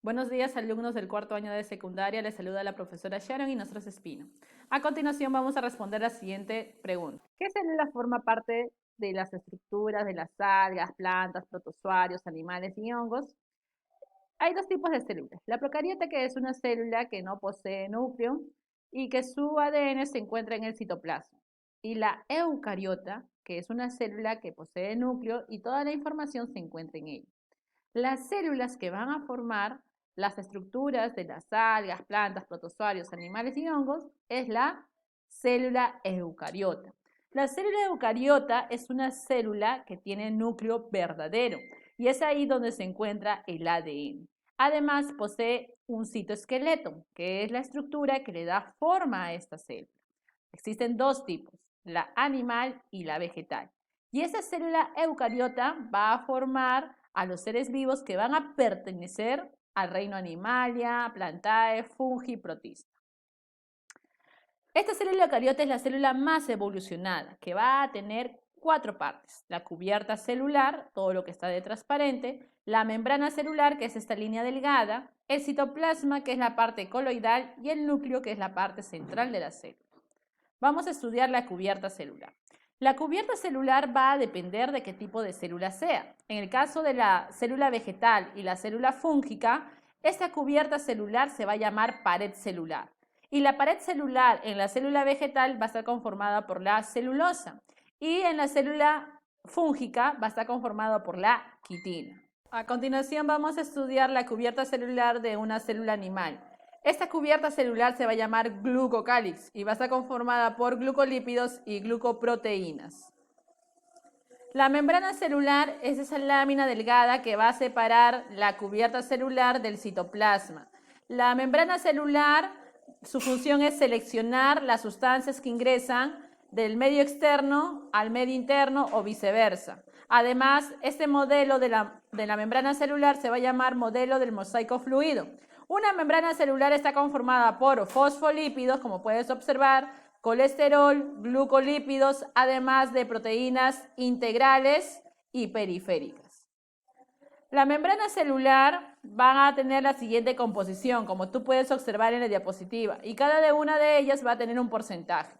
Buenos días, alumnos del cuarto año de secundaria. Les saluda la profesora Sharon y Nostras Espino. A continuación vamos a responder la siguiente pregunta. ¿Qué célula forma parte de las estructuras de las algas, plantas, protozoarios, animales y hongos? Hay dos tipos de células. La procariota, que es una célula que no posee núcleo y que su ADN se encuentra en el citoplasma. Y la eucariota, que es una célula que posee núcleo y toda la información se encuentra en ella. Las células que van a formar las estructuras de las algas, plantas, protozoarios, animales y hongos es la célula eucariota. La célula eucariota es una célula que tiene núcleo verdadero y es ahí donde se encuentra el ADN. Además, posee un citoesqueleto, que es la estructura que le da forma a esta célula. Existen dos tipos, la animal y la vegetal. Y esa célula eucariota va a formar a los seres vivos que van a pertenecer al reino Animalia, Plantae, Fungi, Protista. Esta célula eucariota es la célula más evolucionada, que va a tener cuatro partes: la cubierta celular, todo lo que está de transparente, la membrana celular, que es esta línea delgada, el citoplasma, que es la parte coloidal, y el núcleo, que es la parte central de la célula. Vamos a estudiar la cubierta celular. La cubierta celular va a depender de qué tipo de célula sea. En el caso de la célula vegetal y la célula fúngica, esta cubierta celular se va a llamar pared celular. Y la pared celular en la célula vegetal va a estar conformada por la celulosa. Y en la célula fúngica va a estar conformada por la quitina. A continuación vamos a estudiar la cubierta celular de una célula animal. Esta cubierta celular se va a llamar glucocálix y va a estar conformada por glucolípidos y glucoproteínas. La membrana celular es esa lámina delgada que va a separar la cubierta celular del citoplasma. La membrana celular, su función es seleccionar las sustancias que ingresan del medio externo al medio interno o viceversa. Además, este modelo de la membrana celular se va a llamar modelo del mosaico fluido. Una membrana celular está conformada por fosfolípidos, como puedes observar, colesterol, glucolípidos, además de proteínas integrales y periféricas. La membrana celular va a tener la siguiente composición, como tú puedes observar en la diapositiva, y cada una de ellas va a tener un porcentaje.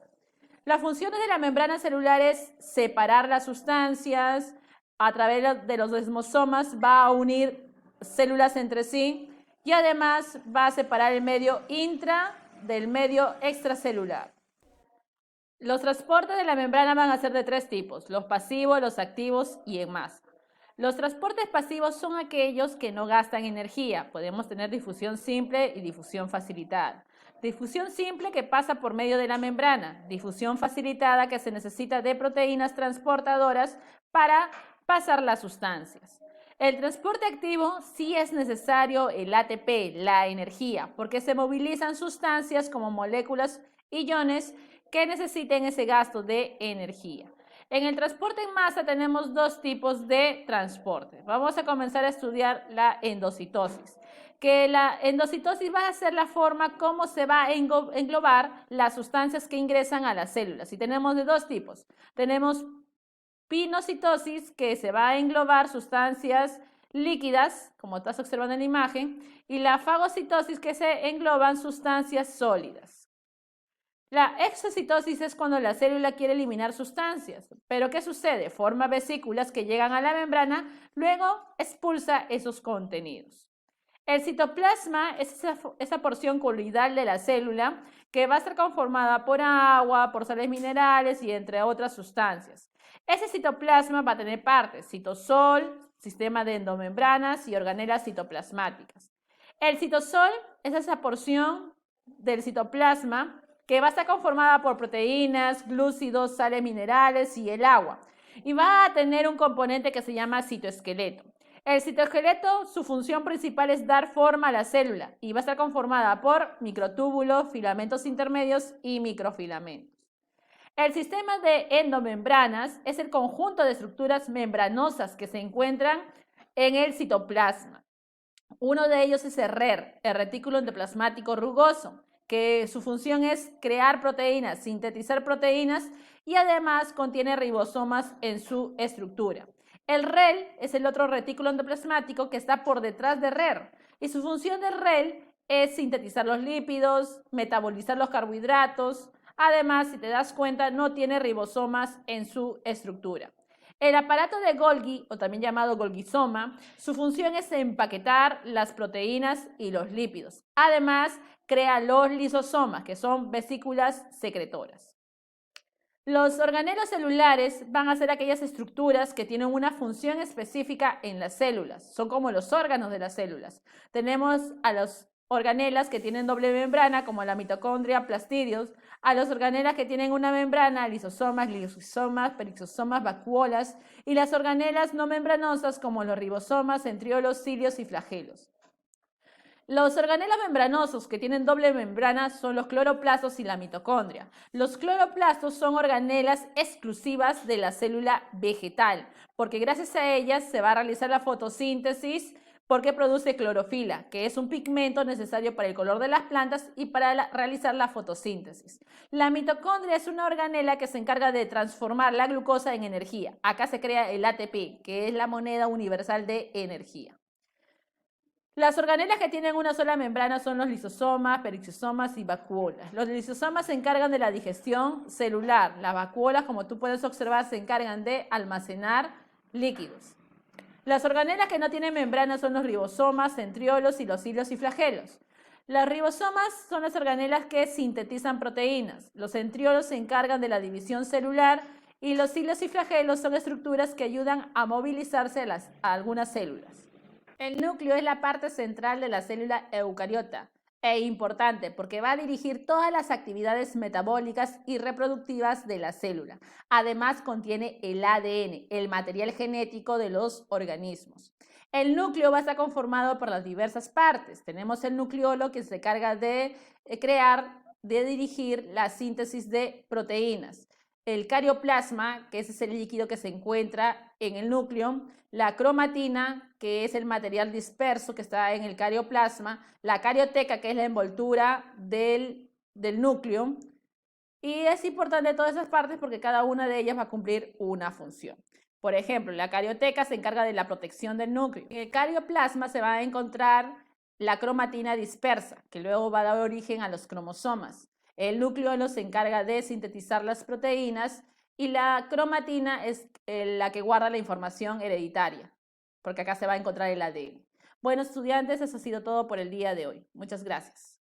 Las funciones de la membrana celular es separar las sustancias, a través de los desmosomas va a unir células entre sí y además va a separar el medio intra del medio extracelular. Los transportes de la membrana van a ser de tres tipos: los pasivos, los activos y en masa. Los transportes pasivos son aquellos que no gastan energía. Podemos tener difusión simple y difusión facilitada. Difusión simple, que pasa por medio de la membrana. Difusión facilitada, que se necesita de proteínas transportadoras para pasar las sustancias. El transporte activo sí es necesario el ATP, la energía, porque se movilizan sustancias como moléculas y iones que necesiten ese gasto de energía. En el transporte en masa tenemos dos tipos de transporte. Vamos a comenzar a estudiar la endocitosis, que la endocitosis va a ser la forma como se va a englobar las sustancias que ingresan a las células. Y tenemos de dos tipos. Tenemos pinocitosis, que se va a englobar sustancias líquidas, como estás observando en la imagen, y la fagocitosis, que se engloban sustancias sólidas. La exocitosis es cuando la célula quiere eliminar sustancias. ¿Pero qué sucede? Forma vesículas que llegan a la membrana, luego expulsa esos contenidos. El citoplasma es esa porción coloidal de la célula que va a estar conformada por agua, por sales minerales y entre otras sustancias. Ese citoplasma va a tener partes: citosol, sistema de endomembranas y organelas citoplasmáticas. El citosol es esa porción del citoplasma que va a estar conformada por proteínas, glúcidos, sales minerales y el agua. Y va a tener un componente que se llama citoesqueleto. El citoesqueleto, su función principal es dar forma a la célula y va a estar conformada por microtúbulos, filamentos intermedios y microfilamentos. El sistema de endomembranas es el conjunto de estructuras membranosas que se encuentran en el citoplasma. Uno de ellos es el RER, el retículo endoplasmático rugoso, que su función es crear proteínas, sintetizar proteínas y además contiene ribosomas en su estructura. El REL es el otro retículo endoplasmático que está por detrás de RER. Y su función del REL es sintetizar los lípidos, metabolizar los carbohidratos. Además, si te das cuenta, no tiene ribosomas en su estructura. El aparato de Golgi, o también llamado Golgisoma, su función es empaquetar las proteínas y los lípidos. Además, crea los lisosomas, que son vesículas secretoras. Los organelos celulares van a ser aquellas estructuras que tienen una función específica en las células. Son como los órganos de las células. Tenemos a los organelas que tienen doble membrana, como la mitocondria, plastidios, a los organelas que tienen una membrana, lisosomas, lisosomas, perixisomas, vacuolas, y las organelas no membranosas, como los ribosomas, centriolos, cilios y flagelos. Los organelos membranosos que tienen doble membrana son los cloroplastos y la mitocondria. Los cloroplastos son organelas exclusivas de la célula vegetal, porque gracias a ellas se va a realizar la fotosíntesis porque produce clorofila, que es un pigmento necesario para el color de las plantas y para realizar la fotosíntesis. La mitocondria es una organela que se encarga de transformar la glucosa en energía. Acá se crea el ATP, que es la moneda universal de energía. Las organelas que tienen una sola membrana son los lisosomas, perixisomas y vacuolas. Los lisosomas se encargan de la digestión celular. Las vacuolas, como tú puedes observar, se encargan de almacenar líquidos. Las organelas que no tienen membrana son los ribosomas, centriolos y los cilios y flagelos. Los ribosomas son las organelas que sintetizan proteínas. Los centriolos se encargan de la división celular y los cilios y flagelos son estructuras que ayudan a movilizarse a algunas células. El núcleo es la parte central de la célula eucariota e importante porque va a dirigir todas las actividades metabólicas y reproductivas de la célula. Además, contiene el ADN, el material genético de los organismos. El núcleo va a estar conformado por las diversas partes. Tenemos el nucleolo que se encarga de dirigir la síntesis de proteínas. El carioplasma, que ese es el líquido que se encuentra en el núcleo, la cromatina, que es el material disperso que está en el carioplasma, la carioteca, que es la envoltura del núcleo, y es importante todas esas partes porque cada una de ellas va a cumplir una función. Por ejemplo, la carioteca se encarga de la protección del núcleo. En el carioplasma se va a encontrar la cromatina dispersa, que luego va a dar origen a los cromosomas. El nucleolo se encarga de sintetizar las proteínas y la cromatina es la que guarda la información hereditaria, porque acá se va a encontrar el ADN. Bueno, estudiantes, eso ha sido todo por el día de hoy. Muchas gracias.